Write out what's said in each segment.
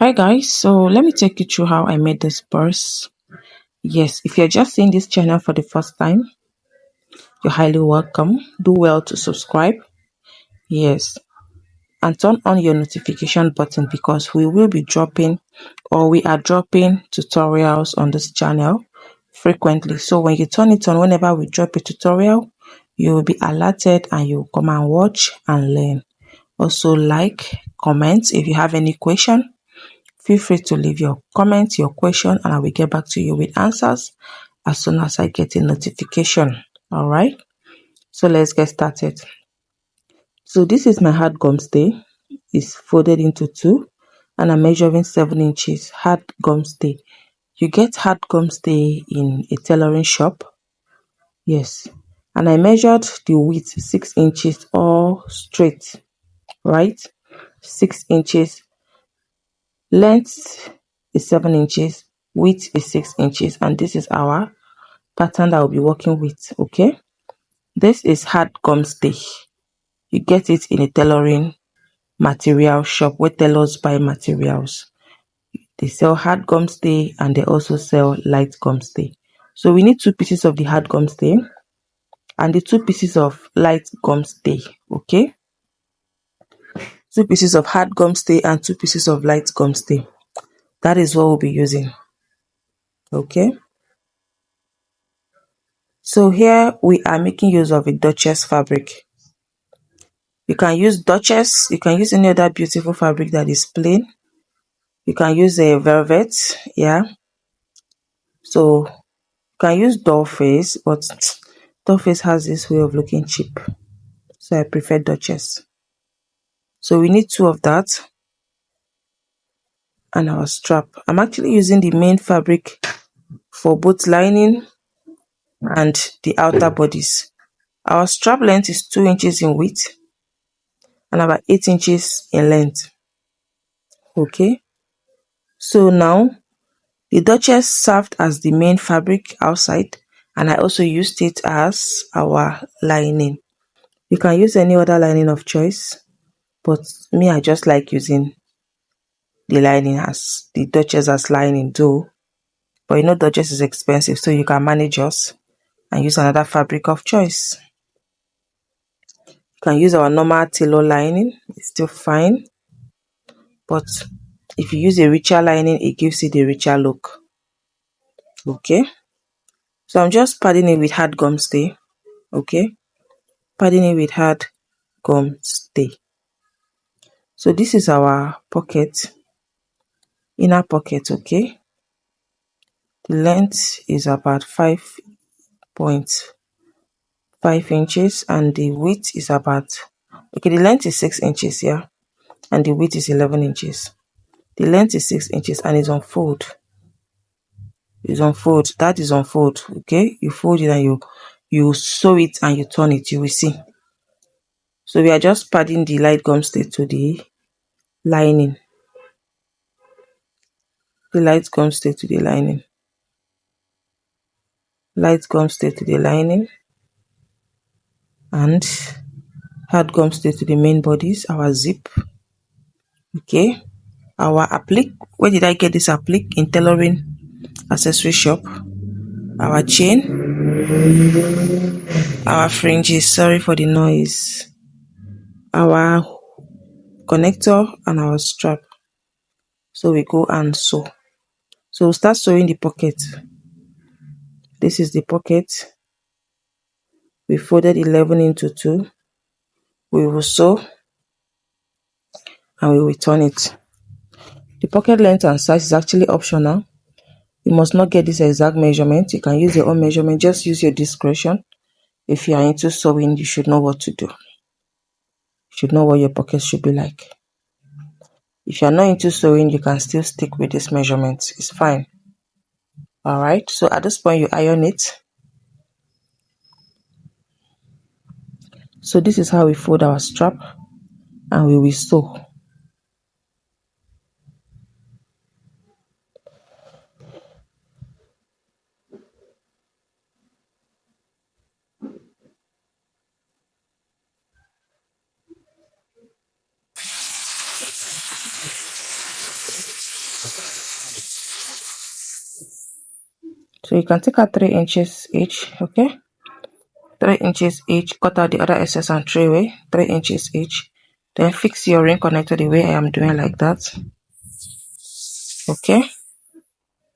Hi guys, so let me take you through how I made this purse. Yes, if you're just seeing this channel for the first time, you're highly welcome. Do well to subscribe. Yes, and turn on your notification button because we will be dropping or we are dropping tutorials on this channel frequently. So when you turn it on, whenever we drop a tutorial, you will be alerted and you will come and watch and learn. Also like, comment if you have any question. Feel free to leave your comment, your question, and I will get back to you with answers as soon as I get a notification. All right, so let's get started. So this is my hard gum stay. It's folded into two, and I'm measuring 7 inches hard gum stay. You get hard gum stay in a tailoring shop. Yes, and I measured the width 6 inches all straight, right? 6 inches. Length is 7 inches, width is 6 inches, and this is our pattern that I'll be working with. Okay, this is hard gum stay. You get it in a tailoring material shop where tailors buy materials. They sell hard gum stay and they also sell light gum stay. So we need 2 pieces of the hard gum stay and the 2 pieces of light gum stay. Okay, 2 pieces of hard gum stay and 2 pieces of light gum stay. That is what we'll be using. Okay, so here we are making use of a Duchess fabric. You can use Duchess, you can use any other beautiful fabric that is plain. You can use a velvet, yeah. So you can use doll face, but doll face has this way of looking cheap. So I prefer Duchess. So we need 2 of that and our strap. I'm actually using the main fabric for both lining and the outer bodies. Our strap length is 2 inches in width and about 8 inches in length. Okay, so now the Duchess served as the main fabric outside and I also used it as our lining. You can use any other lining of choice, but me, I just like using the lining as the Duchess as lining too. But you know Duchess is expensive, so you can manage yours and use another fabric of choice. You can use our normal tailor lining, it's still fine. But if you use a richer lining, it gives you the richer look. Okay, so I'm just padding it with hard gum stay. Okay, padding it with hard gum stay. So this is our pocket, inner pocket. Okay, the length is about 5.5 inches and the width is about, okay, the length is 6 inches, yeah, and the width is 11 inches. The length is 6 inches and it's on fold. That is on fold. Okay, you fold it and you sew it and you turn it, you will see. So we are just padding the light gum stay to the lining. The light gum stay to the lining. Light gum stay to the lining. And hard gum stay to the main bodies, our zip. Okay, our applique. Where did I get this applique? In tailoring accessory shop. Our chain, our fringes, sorry for the noise, our connector and our strap. So we go and sew. So we'll start sewing the pocket. This is the pocket. We folded 11 into 2. We will sew and we will turn it. The pocket length and size is actually optional. You must not get this exact measurement. You can use your own measurement. Just use your discretion. If you are into sewing, you should know what to do. You should know what your pocket should be like. If you are not into sewing, you can still stick with this measurement. It's fine. Alright, so at this point you iron it. So this is how we fold our strap and we will sew. So you can take out 3 inches each, okay? 3 inches each, cut out the other excess and throw away, 3 inches each. Then fix your ring connector the way I am doing, like that. Okay,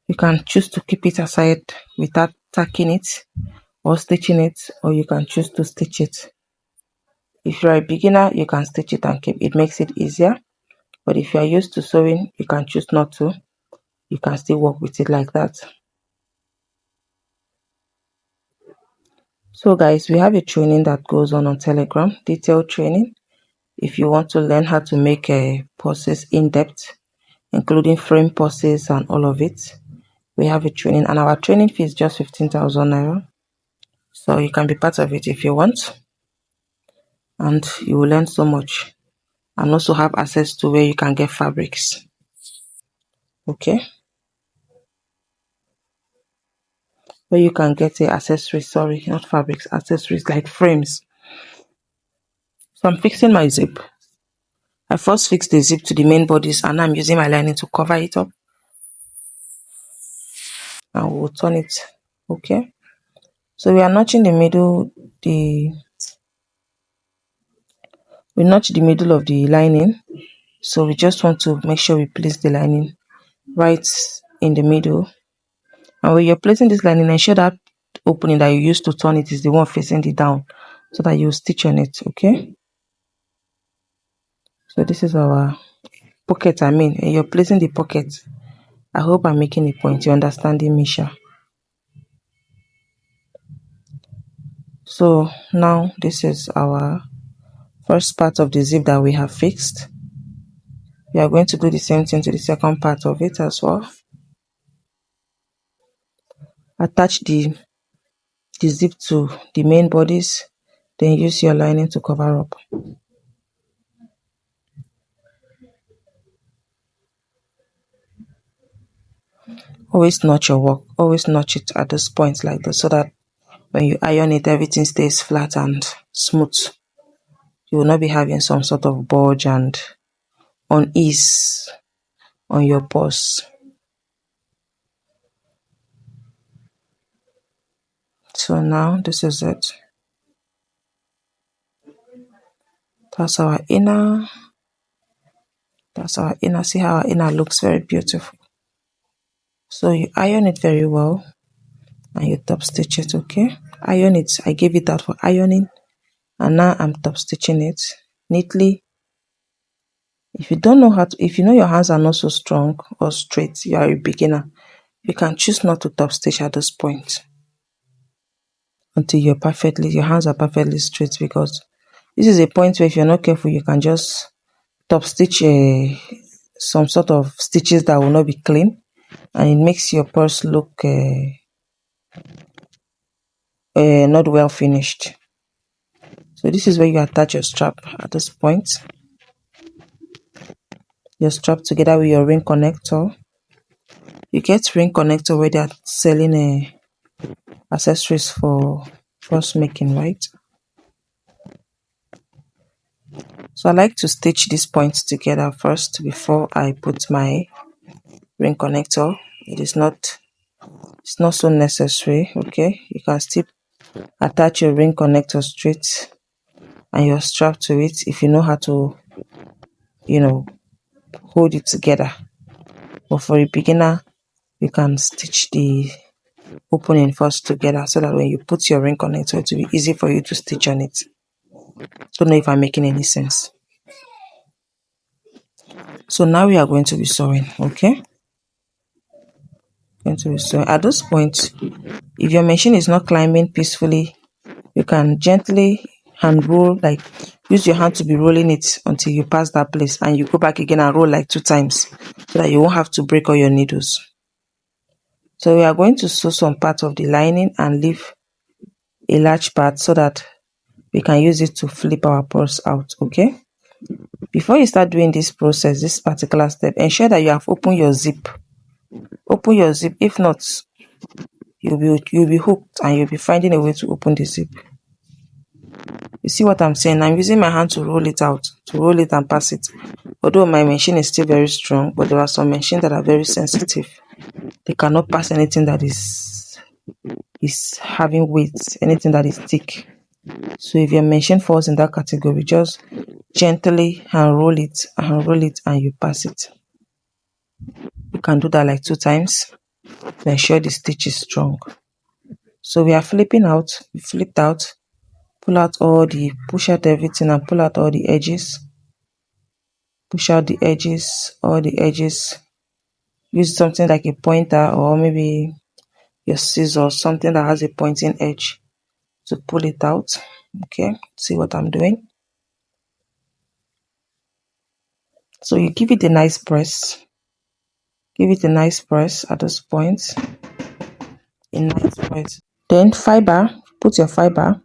you can choose to keep it aside without tacking it or stitching it, or you can choose to stitch it. If you are a beginner, you can stitch it and keep it, makes it easier. But if you are used to sewing, you can choose not to. You can still work with it like that. So guys, we have a training that goes on Telegram, detailed training. If you want to learn how to make a purses in depth, including frame purses and all of it, we have a training, and our training fee is just 15,000 naira. So you can be part of it if you want, and you will learn so much, and also have access to where you can get fabrics. Okay, where you can get accessories, sorry, not fabrics, accessories like frames. So I'm fixing my zip. I first fixed the zip to the main bodice, and I'm using my lining to cover it up, and we'll turn it. Okay, so we are notching the middle, we notch the middle of the lining. So we just want to make sure we place the lining right in the middle. And when you're placing this lining, ensure that opening that you use to turn it is the one facing the down, so that you stitch on it. Okay, so this is our pocket. And you're placing the pocket. I hope I'm making a point. You're understanding me, Sha? So now this is our first part of the zip that we have fixed. We are going to do the same thing to the second part of it as well. Attach the zip to the main bodice, then use your lining to cover up. Always notch your work, always notch it at this point like this, so that when you iron it, everything stays flat and smooth. You will not be having some sort of bulge and unease on your purse. So now this is it. That's our inner. See how our inner looks very beautiful. So you iron it very well and you top stitch it. Okay, iron it. I gave it out for ironing, and now I'm top stitching it neatly. If you don't know how to, if you know your hands are not so strong or straight, you are a beginner, you can choose not to top stitch at this point until your hands are perfectly straight, because this is a point where if you're not careful, you can just top stitch some sort of stitches that will not be clean, and it makes your purse look not well finished. So this is where you attach your strap at this point. Your strap together with your ring connector. You get ring connector where they are selling accessories for purse making, right? So I like to stitch these points together first before I put my ring connector. It's not so necessary. Okay, you can still attach your ring connector straight and your strap to it if you know how to, hold it together. But for a beginner, you can stitch the opening first together, so that when you put your ring connector, it will be easy for you to stitch on it. Don't know if I'm making any sense. So now we are going to be sewing. Okay, going to be sewing. At this point, if your machine is not climbing peacefully, you can gently hand roll, like use your hand to be rolling it until you pass that place, and you go back again and roll like 2 times, so that you won't have to break all your needles. So we are going to sew some part of the lining and leave a large part so that we can use it to flip our purse out. Okay, before you start doing this process, this particular step, ensure that you have opened your zip. Open your zip. If not, you'll be hooked and you'll be finding a way to open the zip. You see what I'm saying? I'm using my hand to roll it out, to roll it and pass it. Although my machine is still very strong, but there are some machines that are very sensitive. They cannot pass anything that is having weight, anything that is thick. So if your machine falls in that category, just gently hand roll it and you pass it. You can do that like 2 times to ensure the stitch is strong. So we are flipping out, we flipped out, pull out all the, push out everything and pull out all the edges. Push out the edges, all the edges. Use something like a pointer or maybe your scissors, something that has a pointing edge to pull it out. Okay, see what I'm doing? So you give it a nice press. Give it a nice press at this point. A nice press. Then fiber, put your fiber.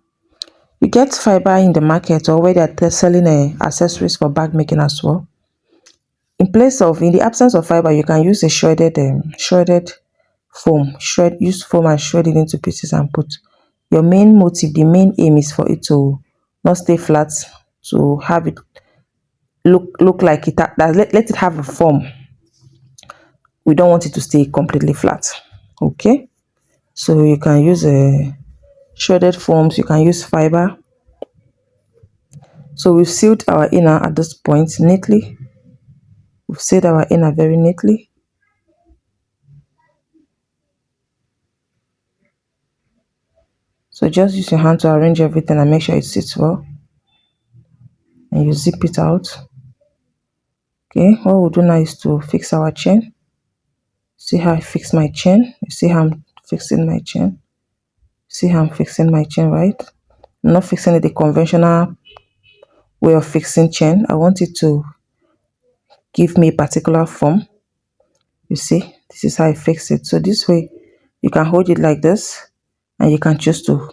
You get fiber in the market or where they're selling accessories for bag making as well. In the absence of fiber, you can use a shredded foam. Use foam and shred it into pieces and put. Your main motive, the main aim is for it to not stay flat, to have it look like it. Let it have a form. We don't want it to stay completely flat. Okay, so you can use shredded foams. You can use fiber. So we've sealed our inner at this point neatly. We've sealed our inner very neatly. So just use your hand to arrange everything and make sure it sits well. And you zip it out. Okay, what we'll do now is to fix our chain. See how I fix my chain? You see how I'm fixing my chain? See how I'm fixing my chain, right? I'm not fixing it the conventional way of fixing chain. I want it to give me a particular form. You see, this is how I fix it. So this way, you can hold it like this, and you can choose to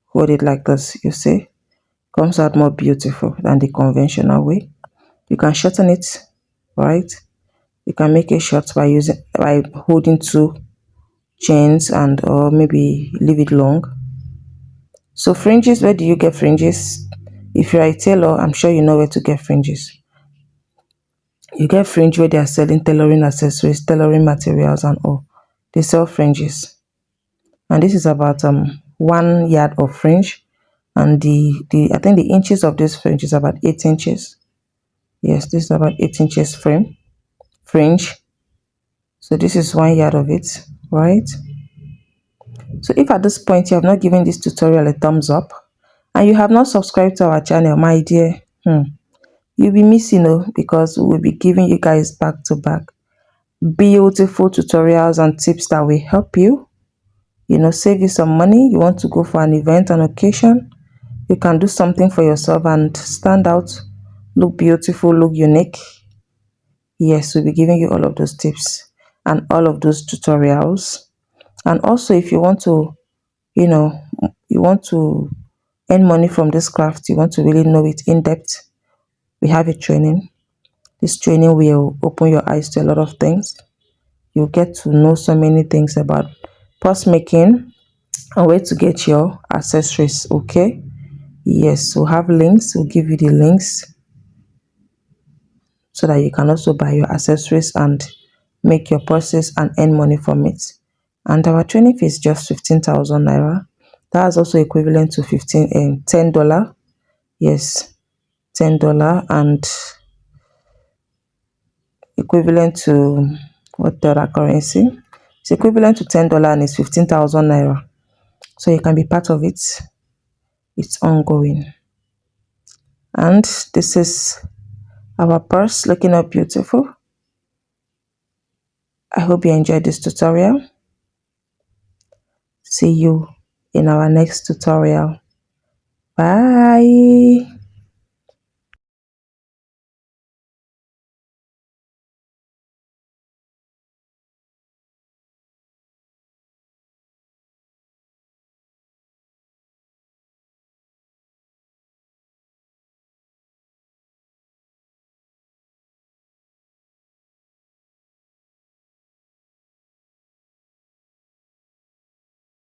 hold it like this. You see, comes out more beautiful than the conventional way. You can shorten it, right? You can make it short by holding 2 chains and or maybe leave it long. So fringes, where do you get fringes? If you're a tailor, I'm sure you know where to get fringes. You get fringe where they are selling tailoring accessories, tailoring materials and all. They sell fringes. And this is about 1 yard of fringe. And I think the inches of this fringe is about 8 inches. Yes, this is about 8 inches fringe. So this is 1 yard of it, right? So if at this point you have not given this tutorial a thumbs up and you have not subscribed to our channel, my dear, you'll be missing, because we'll be giving you guys back to back beautiful tutorials and tips that will help you, save you some money. You want to go for an event, an occasion, you can do something for yourself and stand out, look beautiful, look unique. Yes, we'll be giving you all of those tips and all of those tutorials. And also, if you want to, you want to earn money from this craft, you want to really know it in depth, we have a training. This training will open your eyes to a lot of things. You'll get to know so many things about purse making and where to get your accessories. Okay, yes, we'll have links. We'll give you the links so that you can also buy your accessories and make your purses and earn money from it. And our training fee is just 15,000 naira. That's also equivalent to $10. Yes, $10 and equivalent to what the other currency? It's equivalent to $10 and it's 15,000 naira. So you can be part of it. It's ongoing. And this is our purse looking up beautiful. I hope you enjoyed this tutorial. See you in our next tutorial. Bye.